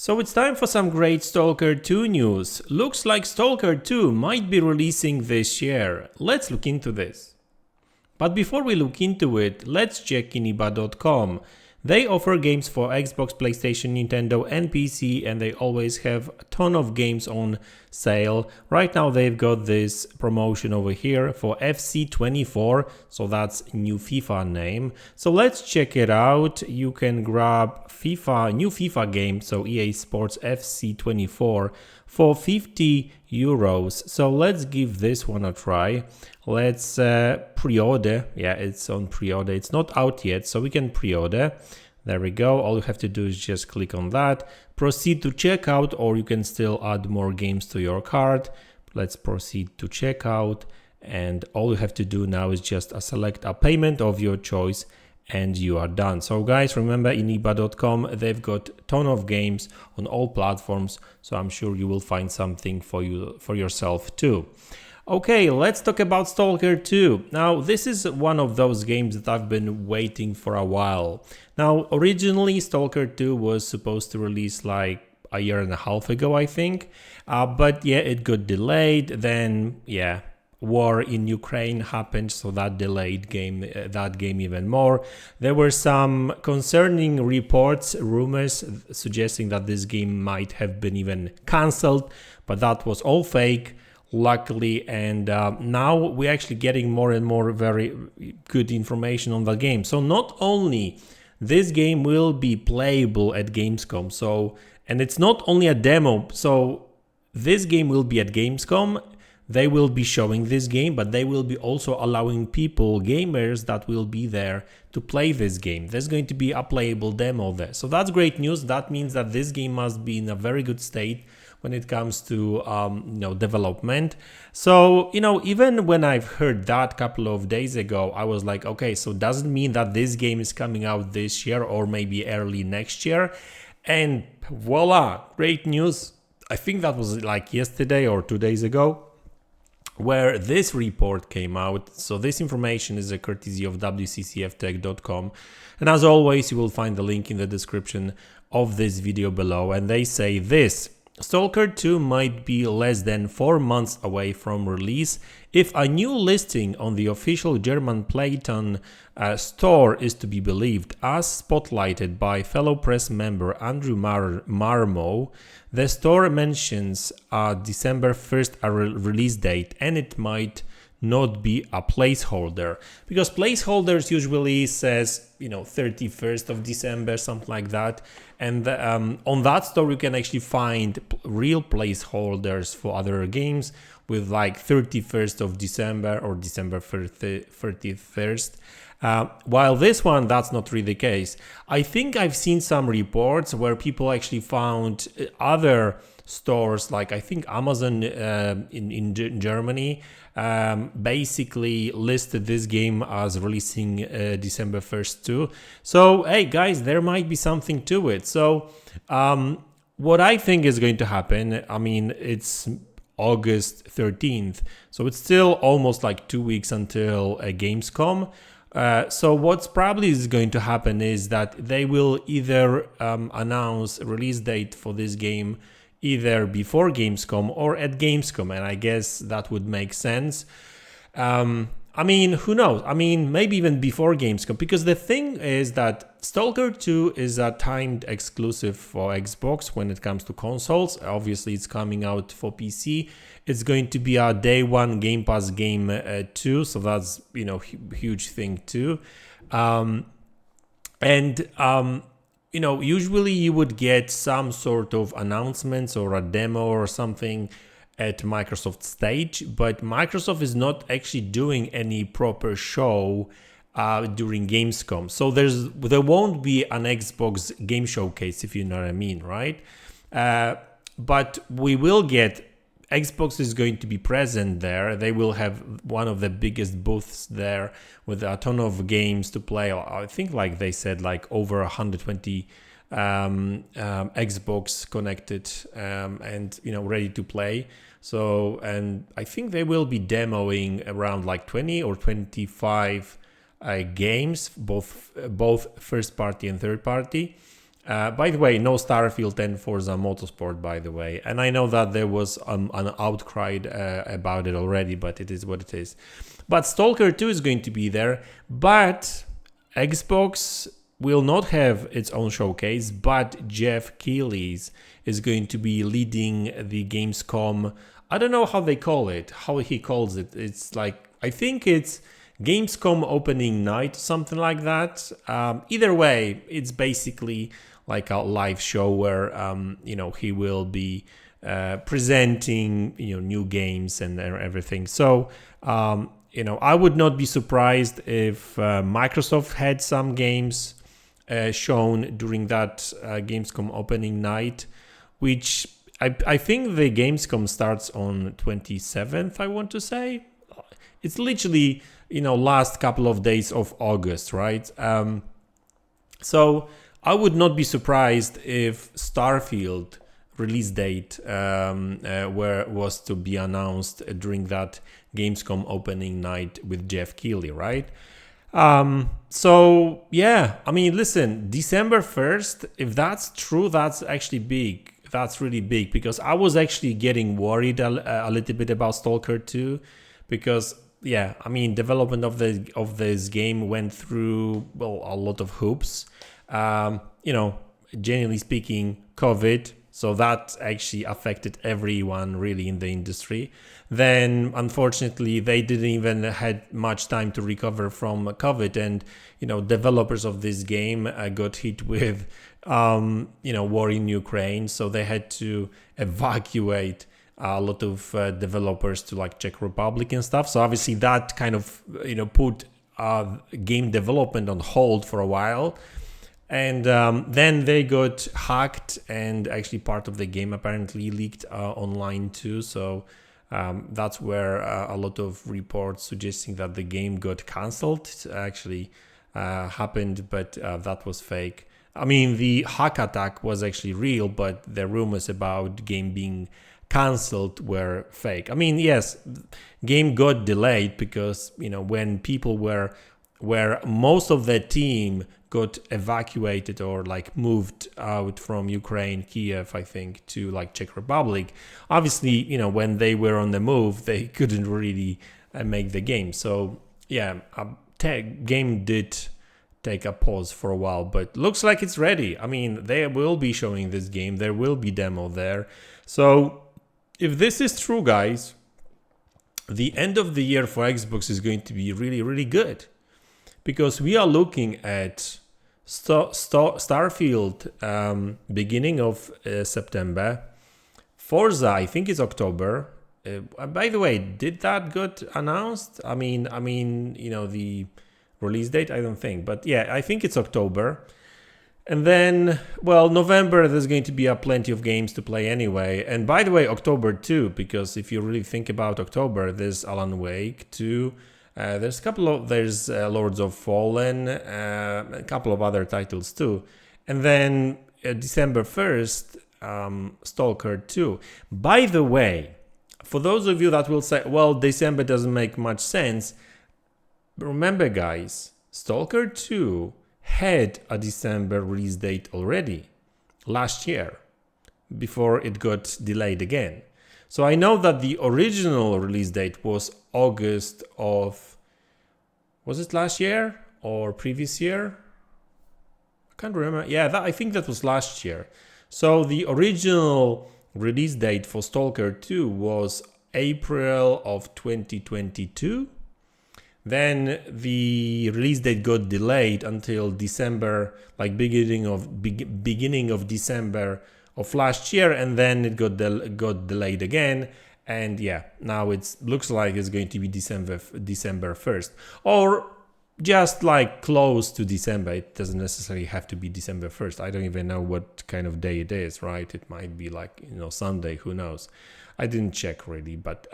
So it's time for some great Stalker 2 news. Looks like Stalker 2 might be releasing this year. Let's look into this. But before we look into it, let's check Iniba.com. They offer games for Xbox, PlayStation, Nintendo and PC, and they always have a ton of games on sale. Right now they've got this promotion over here for FC24, so that's new FIFA name. So let's check it out. You can grab new FIFA game, so EA Sports FC24 for €50. So let's give this one a try. Let's pre-order. Yeah, it's on pre-order. It's not out yet, so we can pre-order. There we go. All you have to do is just click on that. Proceed to checkout, or you can still add more games to your cart. Let's proceed to checkout. And all you have to do now is just select a payment of your choice and you are done. So guys, remember Iniba.com, they've got a ton of games on all platforms. So I'm sure you will find something for yourself too. Okay, let's talk about Stalker 2. Now, this is one of those games that I've been waiting for a while. Now, originally, Stalker 2 was supposed to release like a year and a half ago, I think. But yeah, it got delayed. Then, yeah, war in Ukraine happened, so that delayed that game even more. There were some concerning reports, rumors suggesting that this game might have been even cancelled, but that was all fake. Luckily, and now we're actually getting more and more very good information on the game. So not only this game will be playable at Gamescom, and it's not only a demo, so this game will be at Gamescom. They will be showing this game, but they will be also allowing people, gamers that will be there to play this game. There's going to be a playable demo there. So that's great news. That means that this game must be in a very good state when it comes to development. So, even when I've heard that a couple of days ago, I was like, okay, so doesn't mean that this game is coming out this year or maybe early next year. And voila, great news. I think that was like yesterday or 2 days ago, where this report came out. So this information is a courtesy of wccftech.com. And as always, you will find the link in the description of this video below. And they say this: Stalker 2 might be less than 4 months away from release if a new listing on the official German Playton store is to be believed. As spotlighted by fellow press member Andrew Marmo, the store mentions December 1st a release date, and it might not be a placeholder, because placeholders usually says 31st of December, something like that. And on that store you can actually find real placeholders for other games with like 31st of December or December 31st. While this one, that's not really the case. I think I've seen some reports where people actually found other stores, like I think Amazon in Germany, basically listed this game as releasing December 1st too. So hey guys, there might be something to it. So what I think is going to happen, I mean, it's August 13th, so it's still almost like 2 weeks until Gamescom. So what's probably is going to happen is that they will either announce a release date for this game either before Gamescom or at Gamescom, and I guess that would make sense. I mean, who knows? I mean, maybe even before Gamescom, because the thing is that Stalker 2 is a timed exclusive for Xbox when it comes to consoles. Obviously, it's coming out for PC. It's going to be a day one Game Pass game too, so that's huge thing too. Usually you would get some sort of announcements or a demo or something at Microsoft stage, but Microsoft is not actually doing any proper show during Gamescom. So there won't be an Xbox game showcase, if you know what I mean, right? But we will get, Xbox is going to be present there. They will have one of the biggest booths there with a ton of games to play. I think, like they said, like over 120 Xbox connected and ready to play. So, and I think they will be demoing around like 20 or 25 games, both first party and third party. By the way, no Starfield and Forza Motorsport, by the way. And I know that there was an outcry about it already, but it is what it is. But Stalker 2 is going to be there, but Xbox will not have its own showcase, but Jeff Keighley is going to be leading the Gamescom. I don't know how they call it, how he calls it. It's like, I think it's Gamescom opening night, something like that. Either way, it's basically like a live show where he will be presenting new games and everything. So I would not be surprised if Microsoft had some games shown during that Gamescom opening night, which I think the Gamescom starts on 27th, I want to say. It's literally last couple of days of August, right? So I would not be surprised if Starfield release date was to be announced during that Gamescom opening night with Jeff Keighley, right? So yeah, I mean, listen, December 1st, if that's true, that's actually big. That's really big, because I was actually getting worried a little bit about Stalker 2, because yeah, I mean, development of this game went through a lot of hoops. Generally speaking, COVID, so that actually affected everyone really in the industry. Then unfortunately, they didn't even had much time to recover from COVID, and developers of this game got hit with war in Ukraine, so they had to evacuate a lot of developers to like Czech Republic and stuff. So obviously that kind of put game development on hold for a while, and then they got hacked, and actually part of the game apparently leaked online too. So that's where a lot of reports suggesting that the game got cancelled actually happened, but that was fake. I mean, the hack attack was actually real, but the rumors about game being cancelled were fake. I mean, yes, game got delayed because when people where most of the team got evacuated or like moved out from Ukraine, Kiev, I think, to like Czech Republic. Obviously, when they were on the move, they couldn't really make the game. So yeah, game did take a pause for a while, but looks like it's ready. I mean, they will be showing this game. There will be demo there. So if this is true, guys, the end of the year for Xbox is going to be really, really good, because we are looking at Starfield beginning of September. Forza, I think, is October. By the way, did that get announced? I mean, the release date, I don't think, but yeah, I think it's October. And then, November, there's going to be plenty of games to play anyway. And by the way, October too, because if you really think about October, there's Alan Wake 2, there's Lords of Fallen, a couple of other titles too. And then December 1st, Stalker 2. By the way, for those of you that will say, December doesn't make much sense, remember guys, Stalker 2 had a December release date already last year before it got delayed again. So I know that the original release date was August of, was it last year or previous year? I can't remember. Yeah, I think that was last year. So the original release date for Stalker 2 was April of 2022. Then the release date got delayed until December, like beginning of December of last year, and then it got delayed again. And yeah, now it looks like it's going to be December 1st, or just like close to December. It doesn't necessarily have to be December 1st. I don't even know what kind of day it is, right? It might be like Sunday, who knows? I didn't check really, but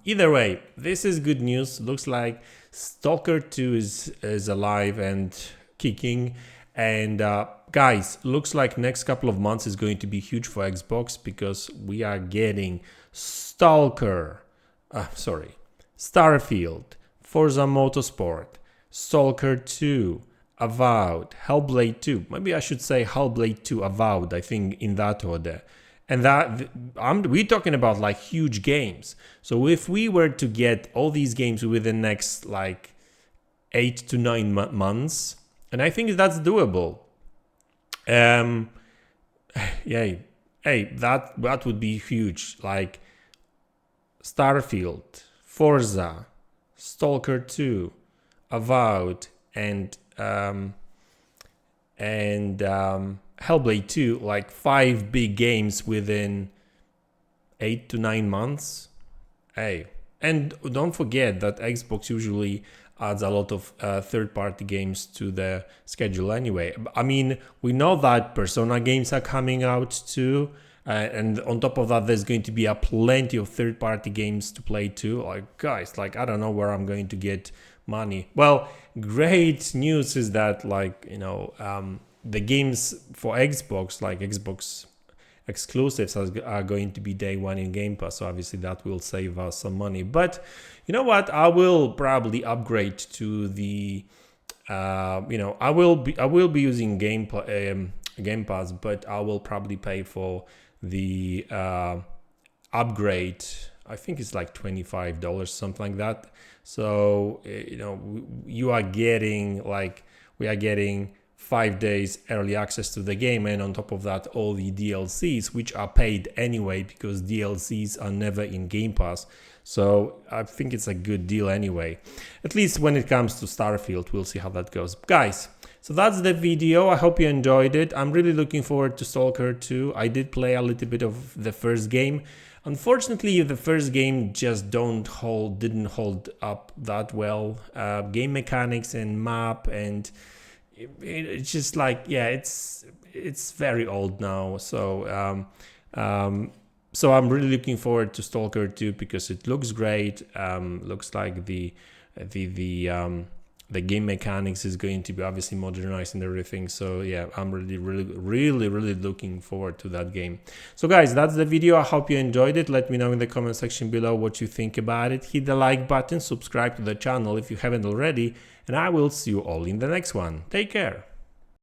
either way, this is good news. Looks like Stalker 2 is alive and kicking. And guys, looks like next couple of months is going to be huge for Xbox, because we are getting Starfield, Forza Motorsport, Stalker 2, Avowed, Hellblade 2. Maybe I should say Hellblade 2 Avowed, I think in that order. And that we're talking about like huge games. So if we were to get all these games within the next like 8 to 9 months, and I think that's doable. Yeah, hey, that would be huge. Like Starfield, Forza, Stalker 2, Avowed, and Hellblade 2, like 5 big games within 8 to 9 months. Hey, and don't forget that Xbox usually adds a lot of third-party games to the schedule anyway. I mean, we know that Persona games are coming out too, and on top of that, there's going to be plenty of third-party games to play too. Like, guys, like, I don't know where I'm going to get money. Well, great news is that, like, you know, the games for Xbox, like Xbox exclusives, are going to be day one in Game Pass. So obviously that will save us some money. But you know what? I will probably upgrade to the, I will be using Game Pass, but I will probably pay for the upgrade. I think it's like $25, something like that. So we are getting 5 days early access to the game, and on top of that, all the DLCs, which are paid anyway, because DLCs are never in Game Pass. So I think it's a good deal anyway, at least when it comes to Starfield. We'll see how that goes, guys. So that's the video. I hope you enjoyed it. I'm really looking forward to Stalker 2. I did play a little bit of the first game. Unfortunately, the first game just didn't hold up that well. Game mechanics and map, and it's just like, yeah, it's very old now. So so I'm really looking forward to Stalker 2 because it looks great. Looks like the game mechanics is going to be obviously modernized and everything. So yeah, I'm really looking forward to that game. So guys, that's the video. I hope you enjoyed it. Let me know in the comment section below what you think about it. Hit the like button, subscribe to the channel if you haven't already, and I will see you all in the next one. Take care.